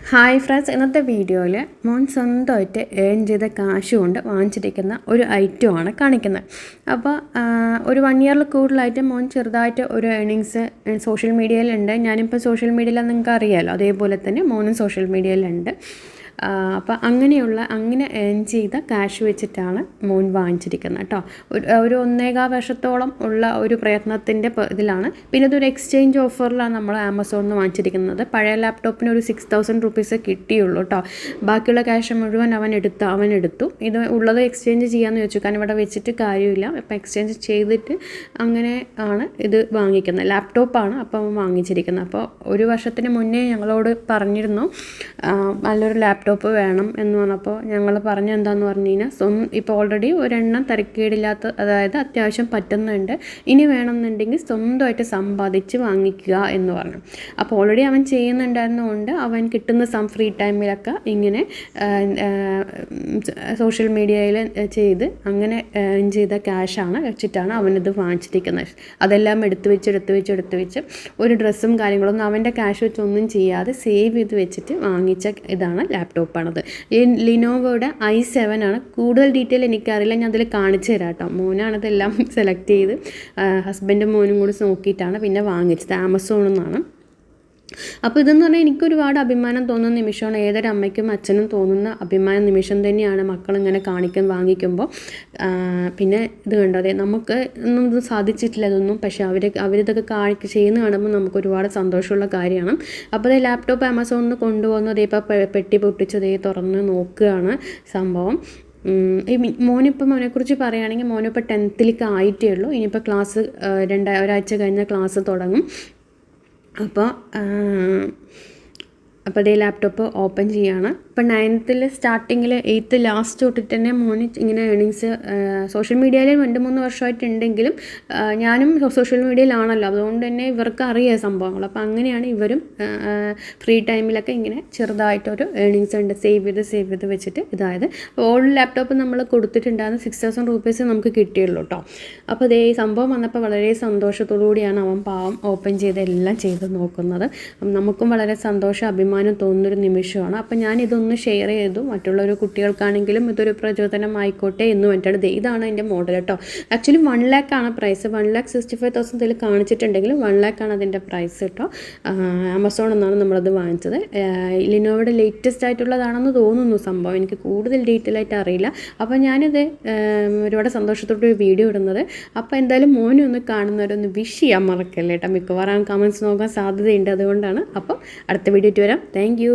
Hi friends, ഇന്നത്തെ വീഡിയോയിൽ മോൻ സ്വന്തമായിട്ട് ഏൺ ചെയ്ത കാശ് കൊണ്ട് വാങ്ങിച്ചിരിക്കുന്ന ഒരു ഐറ്റമാണ് കാണിക്കുന്നത്. അപ്പോൾ ഒരു 1 ഇയറിൽ കൂടുതലായിട്ട് മോൻ ചെറുതായിട്ട് ഒരു ഏണിങ്സ് സോഷ്യൽ മീഡിയയിലുണ്ട്. ഞാനിപ്പോൾ സോഷ്യൽ മീഡിയയിൽ നിങ്ങൾക്ക് അറിയാമല്ലോ, അതേപോലെ തന്നെ മോനും സോഷ്യൽ മീഡിയയിലുണ്ട്. അപ്പോൾ അങ്ങനെ ഏൺ ചെയ്ത ക്യാഷ് വെച്ചിട്ടാണ് മോൻ വാങ്ങിച്ചിരിക്കുന്നത് കേട്ടോ. ഒരു 1.25 വർഷത്തോളം ഉള്ള ഒരു പ്രയത്നത്തിൻ്റെ ഇതിലാണ്. പിന്നെ ഇതൊരു എക്സ്ചേഞ്ച് ഓഫറിലാണ് നമ്മൾ ആമസോണിൽ നിന്ന് വാങ്ങിച്ചിരിക്കുന്നത്. പഴയ ലാപ്ടോപ്പിന് ഒരു 6000 റുപ്പീസ് കിട്ടിയുള്ളൂ കേട്ടോ. ബാക്കിയുള്ള ക്യാഷ് മുഴുവൻ അവൻ എടുത്തു. ഇത് ഉള്ളത് എക്സ്ചേഞ്ച് ചെയ്യാമെന്ന് ചോദിച്ചു, കാരണം ഇവിടെ വെച്ചിട്ട് കാര്യമില്ല. അപ്പോൾ എക്സ്ചേഞ്ച് ചെയ്തിട്ട് അങ്ങനെ ആണ് ഇത് വാങ്ങിക്കുന്നത്. ലാപ്ടോപ്പാണ് അപ്പോൾ അവൻ വാങ്ങിച്ചിരിക്കുന്നത്. അപ്പോൾ 1 വർഷത്തിന് മുന്നേ ഞങ്ങളോട് പറഞ്ഞിരുന്നു നല്ലൊരു ലാപ്ടോപ്പ് വേണം എന്ന് പറഞ്ഞപ്പോൾ ഞങ്ങൾ എന്താണെന്ന് പറഞ്ഞു കഴിഞ്ഞാൽ, ഇപ്പോൾ ഓൾറെഡി ഒരെണ്ണം തരക്കേടില്ലാത്ത, അതായത് അത്യാവശ്യം പറ്റുന്നുണ്ട്, ഇനി വേണമെന്നുണ്ടെങ്കിൽ സ്വന്തമായിട്ട് സമ്പാദിച്ച് വാങ്ങിക്കുക എന്ന് പറഞ്ഞു. അപ്പോൾ ഓൾറെഡി അവൻ ചെയ്യുന്നുണ്ടായിരുന്നതുകൊണ്ട് അവൻ കിട്ടുന്ന ഫ്രീ ടൈമിലൊക്കെ ഇങ്ങനെ സോഷ്യൽ മീഡിയയിൽ ചെയ്ത് അങ്ങനെ ഏൺ ചെയ്ത ക്യാഷാണ് വെച്ചിട്ടാണ് അവനിത് വാങ്ങിച്ചിരിക്കുന്നത്. അതെല്ലാം എടുത്ത് വെച്ച് ഒരു ഡ്രസ്സും കാര്യങ്ങളൊന്നും അവൻ്റെ ക്യാഷ് വെച്ചൊന്നും ചെയ്യാതെ സേവ് ചെയ്ത് വെച്ചിട്ട് വാങ്ങിച്ച ഇതാണ് ലാപ്ടോപ്പാണത്. ഈ ലിനോവോയുടെ i7 ആണ്. കൂടുതൽ ഡീറ്റെയിൽ എനിക്കറിയില്ല, ഞാൻ അതിൽ കാണിച്ചു തരാം കേട്ടോ. മോനാണിതെല്ലാം സെലക്ട് ചെയ്ത് ഹസ്ബൻഡും മോനും കൂടി നോക്കിയിട്ടാണ് പിന്നെ വാങ്ങിച്ചത്. ആമസോണിൽ നിന്നാണ്. അപ്പോൾ ഇതെന്ന് പറഞ്ഞാൽ എനിക്കൊരുപാട് അഭിമാനം തോന്നുന്ന നിമിഷമാണ്. ഏതൊരു അമ്മയ്ക്കും അച്ഛനും തോന്നുന്ന അഭിമാന നിമിഷം തന്നെയാണ് മക്കളിങ്ങനെ വാങ്ങിക്കുമ്പോൾ. പിന്നെ ഇത് കണ്ടോ, നമുക്ക് ഒന്നും ഇത് സാധിച്ചിട്ടില്ല ഇതൊന്നും, പക്ഷേ അവരിതൊക്കെ ചെയ്യുന്ന കാണുമ്പോൾ നമുക്ക് ഒരുപാട് സന്തോഷമുള്ള കാര്യമാണ്. അപ്പോൾ അത് ലാപ്ടോപ്പ് ആമസോണിൽ നിന്ന് കൊണ്ടുപോകുന്നത് ഇപ്പോൾ പെട്ടി പൊട്ടിച്ചത് തുറന്ന് നോക്കുകയാണ് സംഭവം. മോനെക്കുറിച്ച് പറയുകയാണെങ്കിൽ, മോനിപ്പോൾ 10th ആയിട്ടേ ഉള്ളൂ. ഇനിയിപ്പോൾ ക്ലാസ് ഒരാഴ്ച കഴിഞ്ഞാൽ ക്ലാസ് തുടങ്ങും. അപ്പോൾ അതേ ലാപ്ടോപ്പ് ഓപ്പൺ ചെയ്യുകയാണ്. ഇപ്പോൾ 9th സ്റ്റാർട്ടിങ്ങിൽ 8th ലാസ്റ്റ് തൊട്ടിട്ട് തന്നെ മോന് ഇങ്ങനെ ഏണിങ്സ് സോഷ്യൽ മീഡിയയിൽ 2-3 വർഷമായിട്ടുണ്ടെങ്കിലും ഞാനും സോഷ്യൽ മീഡിയയിലാണല്ലോ, അതുകൊണ്ട് തന്നെ ഇവർക്ക് അറിയാം സംഭവങ്ങൾ. അപ്പോൾ അങ്ങനെയാണ് ഇവരും ഫ്രീ ടൈമിലൊക്കെ ഇങ്ങനെ ചെറുതായിട്ടൊരു ഏണിങ്സ് ഉണ്ട് സേവ് ചെയ്ത് വെച്ചിട്ട്. ഇതായത് ഓൾഡ് ലാപ്ടോപ്പ് നമ്മൾ കൊടുത്തിട്ടുണ്ടായിരുന്ന 6000 റുപ്പീസ് നമുക്ക് കിട്ടിയുള്ളൂ കേട്ടോ. അപ്പോൾ അതേ സംഭവം വന്നപ്പോൾ വളരെ സന്തോഷത്തോടു കൂടിയാണ് അവൻ പാവം ഓപ്പൺ എല്ലാം ചെയ്ത് നോക്കുന്നത്. നമുക്കും വളരെ സന്തോഷം, അഭിമാനം തോന്നുന്നൊരു നിമിഷമാണ്. അപ്പോൾ ഞാൻ ഇതൊന്ന് ഷെയർ ചെയ്തു. മറ്റുള്ളൊരു കുട്ടികൾക്കാണെങ്കിലും ഇതൊരു പ്രചോദനമായിക്കോട്ടെ എന്ന് വേണ്ടിയിട്ട്. ഇതാണ് എൻ്റെ മോഡൽ കേട്ടോ. ആക്ച്വലി 1 lakh ആണ് പ്രൈസ്. 1,65,000 ഇതിൽ കാണിച്ചിട്ടുണ്ടെങ്കിലും 1 lakh ആണ് അതിൻ്റെ പ്രൈസ് കേട്ടോ. ആമസോണിൽ നിന്നാണ് നമ്മളത് വാങ്ങിച്ചത്. ലിനോവയുടെ ലേറ്റസ്റ്റ് ആയിട്ടുള്ളതാണെന്ന് തോന്നുന്നു സംഭവം. എനിക്ക് കൂടുതൽ ഡീറ്റെയിൽ ആയിട്ട് അറിയില്ല. അപ്പോൾ ഞാനിത് ഒരുപാട് സന്തോഷത്തോടെ വീഡിയോ ഇടുന്നത്. അപ്പോൾ എന്തായാലും മോനെ ഒന്ന് കാണുന്നവരൊന്ന് വിഷ് ചെയ്യാൻ മറക്കല്ലേ കേട്ടോ. മിക്കവാറും കമൻറ്റ്സ് നോക്കാൻ സാധ്യതയുണ്ട്, അതുകൊണ്ടാണ്. അപ്പോൾ അടുത്ത വീഡിയോ വരാം. Thank you.